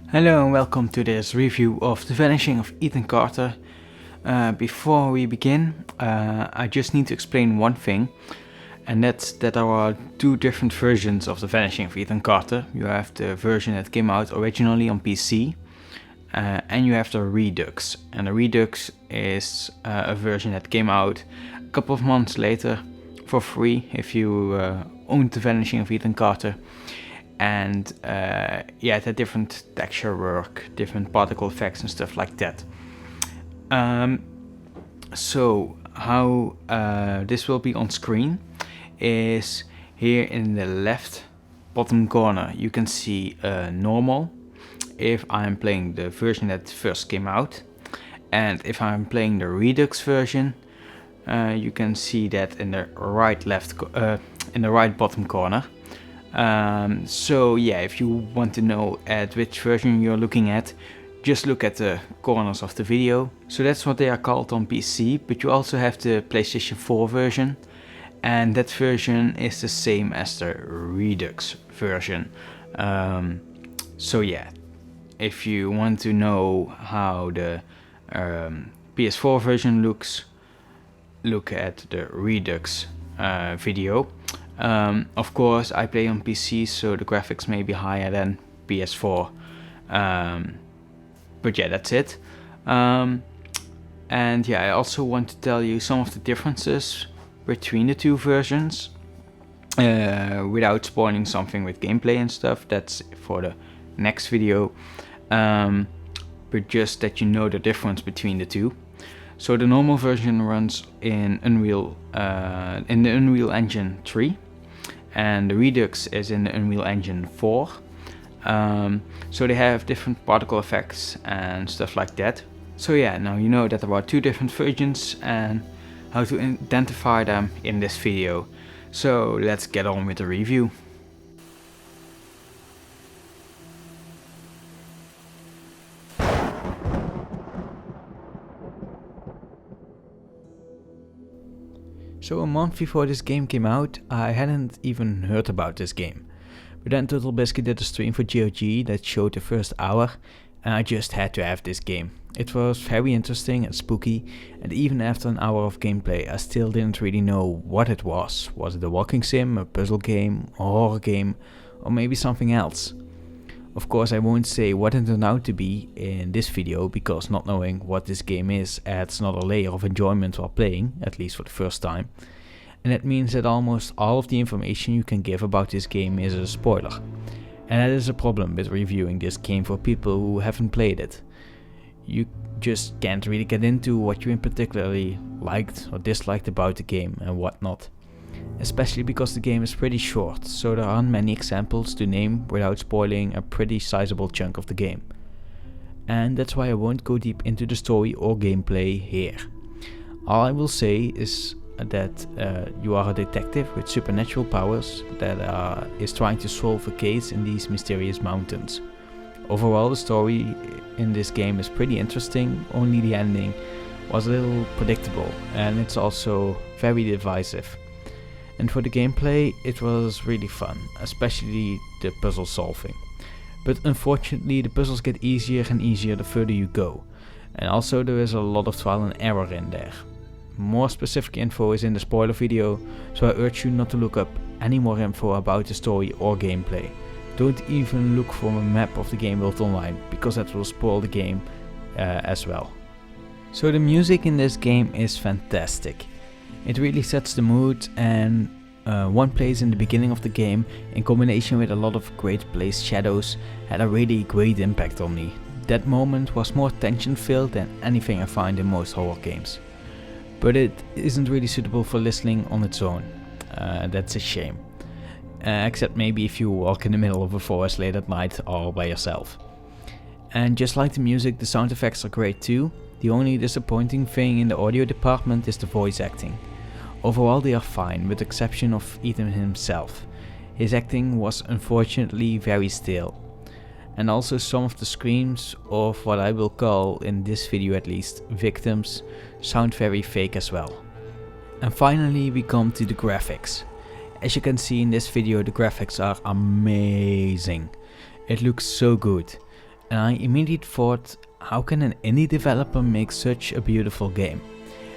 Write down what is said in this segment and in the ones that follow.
Hello and welcome to this review of The Vanishing of Ethan Carter. Before we begin, I just need to explain one thing, and that's that there are two different versions of The Vanishing of Ethan Carter. You have the version that came out originally on PC, and you have the Redux. And the Redux is a version that came out a couple of months later for free if you owned The Vanishing of Ethan Carter. And it had different texture work, different particle effects and stuff like that. So how this will be on screen is here in the left bottom corner you can see normal if I'm playing the version that first came out, and if I'm playing the Redux version you can see that in the right bottom corner. If you want to know at which version you're looking at, just look at the corners of the video. So that's what they are called on PC, but you also have the PlayStation 4 version, and that version is the same as the Redux version. If you want to know how the PS4 version looks, look at the Redux video. Of course, I play on PC, so the graphics may be higher than PS4. That's it. I also want to tell you some of the differences between the two versions, without spoiling something with gameplay and stuff. That's for the next video. But just that you know the difference between the two. So the normal version runs in the Unreal Engine 3. And the Redux is in the Unreal Engine 4. So they have different particle effects and stuff like that. So now you know that there are two different versions and how to identify them in this video. So let's get on with the review. So a month before this game came out, I hadn't even heard about this game. But then Total Biscuit did a stream for GOG that showed the first hour, and I just had to have this game. It was very interesting and spooky, and even after an hour of gameplay I still didn't really know what it was. Was it a walking sim, a puzzle game, a horror game, or maybe something else? Of course, I won't say what it turned out to be in this video, because not knowing what this game is adds another layer of enjoyment while playing, at least for the first time. And that means that almost all of the information you can give about this game is a spoiler. And that is a problem with reviewing this game for people who haven't played it. You just can't really get into what you in particularly liked or disliked about the game and whatnot. Especially because the game is pretty short, so there aren't many examples to name without spoiling a pretty sizable chunk of the game. And that's why I won't go deep into the story or gameplay here. All I will say is that you are a detective with supernatural powers that is trying to solve a case in these mysterious mountains. Overall, the story in this game is pretty interesting, only the ending was a little predictable, and it's also very divisive. And for the gameplay, it was really fun, especially the puzzle solving. But unfortunately, the puzzles get easier and easier the further you go. And also there is a lot of trial and error in there. More specific info is in the spoiler video, so I urge you not to look up any more info about the story or gameplay. Don't even look for a map of the game world online, because that will spoil the game as well. So the music in this game is fantastic. It really sets the mood, and one place in the beginning of the game, in combination with a lot of great placed shadows, had a really great impact on me. That moment was more tension filled than anything I find in most horror games. But it isn't really suitable for listening on its own. That's a shame. Except maybe if you walk in the middle of a forest late at night all by yourself. And just like the music, the sound effects are great too. The only disappointing thing in the audio department is the voice acting. Overall they are fine, with the exception of Ethan himself. His acting was unfortunately very stale. And also some of the screams of what I will call, in this video at least, victims, sound very fake as well. And finally we come to the graphics. As you can see in this video, the graphics are amazing. It looks so good. And I immediately thought, how can an indie developer make such a beautiful game?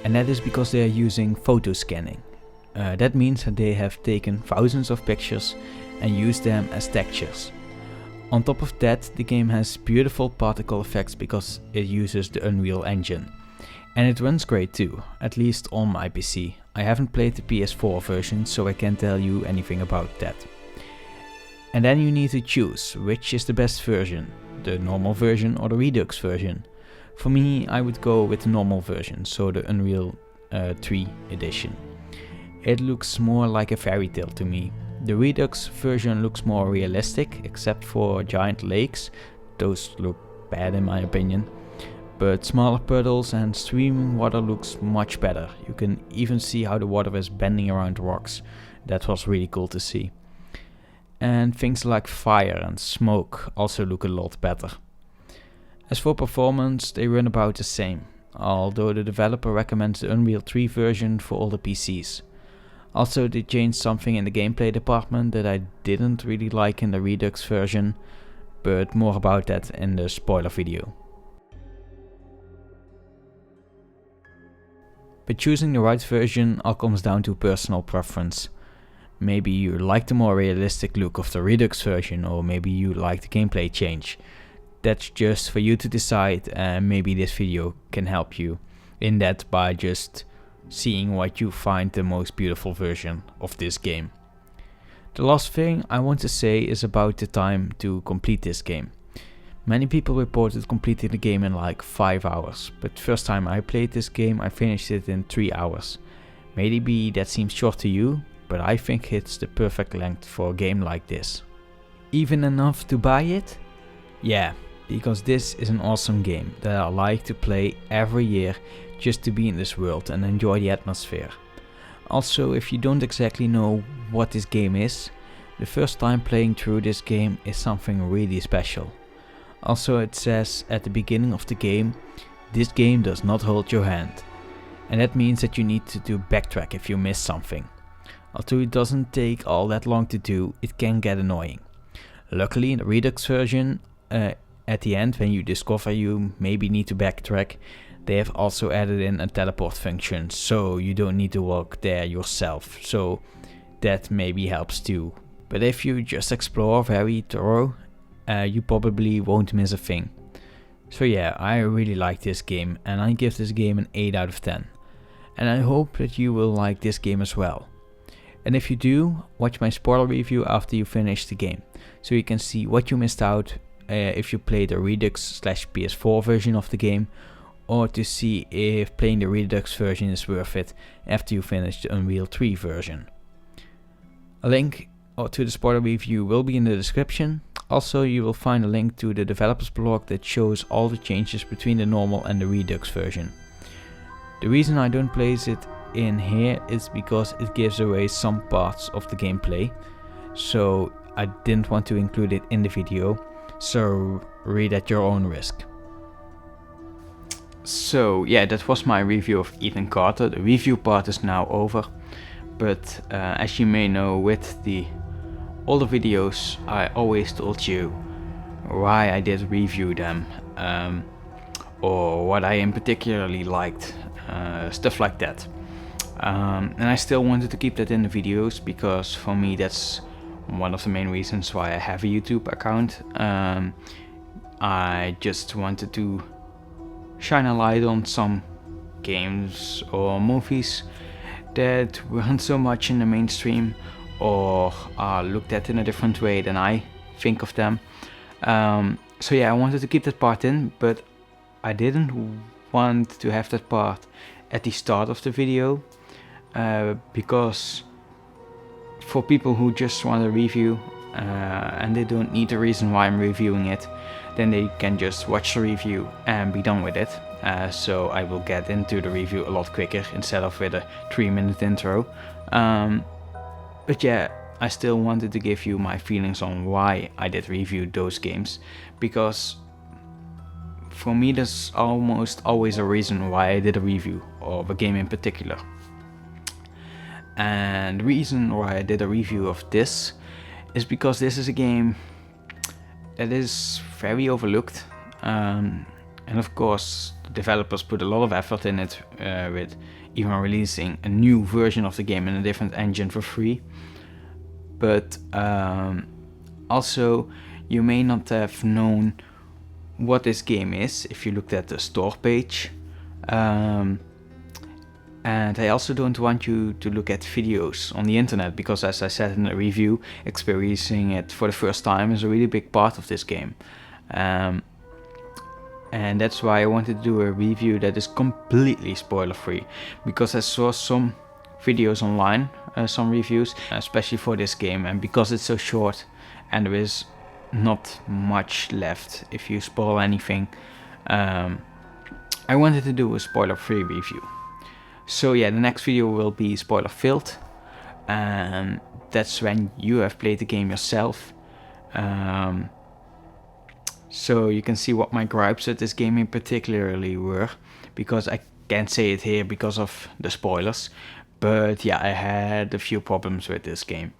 And that is because they are using photo scanning. That means that they have taken thousands of pictures and used them as textures. On top of that, the game has beautiful particle effects because it uses the Unreal Engine. And it runs great too, at least on my PC. I haven't played the PS4 version, so I can't tell you anything about that. And then you need to choose which is the best version, the normal version or the Redux version. For me, I would go with the normal version, so the Unreal 3 edition. It looks more like a fairy tale to me. The Redux version looks more realistic, except for giant lakes. Those look bad in my opinion. But smaller puddles and streaming water looks much better. You can even see how the water is bending around rocks. That was really cool to see. And things like fire and smoke also look a lot better. As for performance, they run about the same, although the developer recommends the Unreal 3 version for all the PCs. Also, they changed something in the gameplay department that I didn't really like in the Redux version, but more about that in the spoiler video. But choosing the right version all comes down to personal preference. Maybe you like the more realistic look of the Redux version, or maybe you like the gameplay change. That's just for you to decide, and maybe this video can help you in that by just seeing what you find the most beautiful version of this game. The last thing I want to say is about the time to complete this game. Many people reported completing the game in like 5 hours, but first time I played this game I finished it in 3 hours. Maybe that seems short to you, but I think it's the perfect length for a game like this. Even enough to buy it? Yeah, because this is an awesome game that I like to play every year just to be in this world and enjoy the atmosphere. Also, if you don't exactly know what this game is, the first time playing through this game is something really special. Also, it says at the beginning of the game, this game does not hold your hand. And that means that you need to do backtrack if you miss something. Although it doesn't take all that long to do, it can get annoying. Luckily in the Redux version, at the end when you discover you maybe need to backtrack, they have also added in a teleport function, so you don't need to walk there yourself, so that maybe helps too. But if you just explore very thorough, you probably won't miss a thing. So yeah, I really like this game and I give this game an 8 out of 10. And I hope that you will like this game as well. And if you do, watch my spoiler review after you finish the game, so you can see what you missed out if you play the Redux/PS4 version of the game, or to see if playing the Redux version is worth it after you finish the Unreal 3 version. A link to the spoiler review will be in the description. Also, you will find a link to the developer's blog that shows all the changes between the normal and the Redux version. The reason I don't place it in here is because it gives away some parts of the gameplay, so I didn't want to include it in the video, so read at your own risk. So yeah, that was my review of Ethan Carter. The review part is now over, but as you may know, with all the videos I always told you why I did review them, or what I in particularly liked, stuff like that. And I still wanted to keep that in the videos because for me that's one of the main reasons why I have a YouTube account. I just wanted to shine a light on some games or movies that weren't so much in the mainstream or are looked at in a different way than I think of them. So yeah, I wanted to keep that part in, but I didn't want to have that part at the start of the video, because for people who just want a review and they don't need the reason why I'm reviewing it, then they can just watch the review and be done with it. So I will get into the review a lot quicker instead of with a 3-minute intro. But yeah, I still wanted to give you my feelings on why I did review those games, because for me there's almost always a reason why I did a review of a game in particular. And the reason why I did a review of this is because this is a game that is very overlooked, and of course the developers put a lot of effort in it, with even releasing a new version of the game in a different engine for free. But also, you may not have known what this game is if you looked at the store page. And I also don't want you to look at videos on the internet, because as I said in the review, experiencing it for the first time is a really big part of this game. And that's why I wanted to do a review that is completely spoiler free, because I saw some videos online, some reviews, especially for this game, and because it's so short and there is not much left if you spoil anything, I wanted to do a spoiler free review. So yeah, the next video will be spoiler filled, and that's when you have played the game yourself. So you can see what my gripes at this game in particularly were, because I can't say it here because of the spoilers. But yeah, I had a few problems with this game.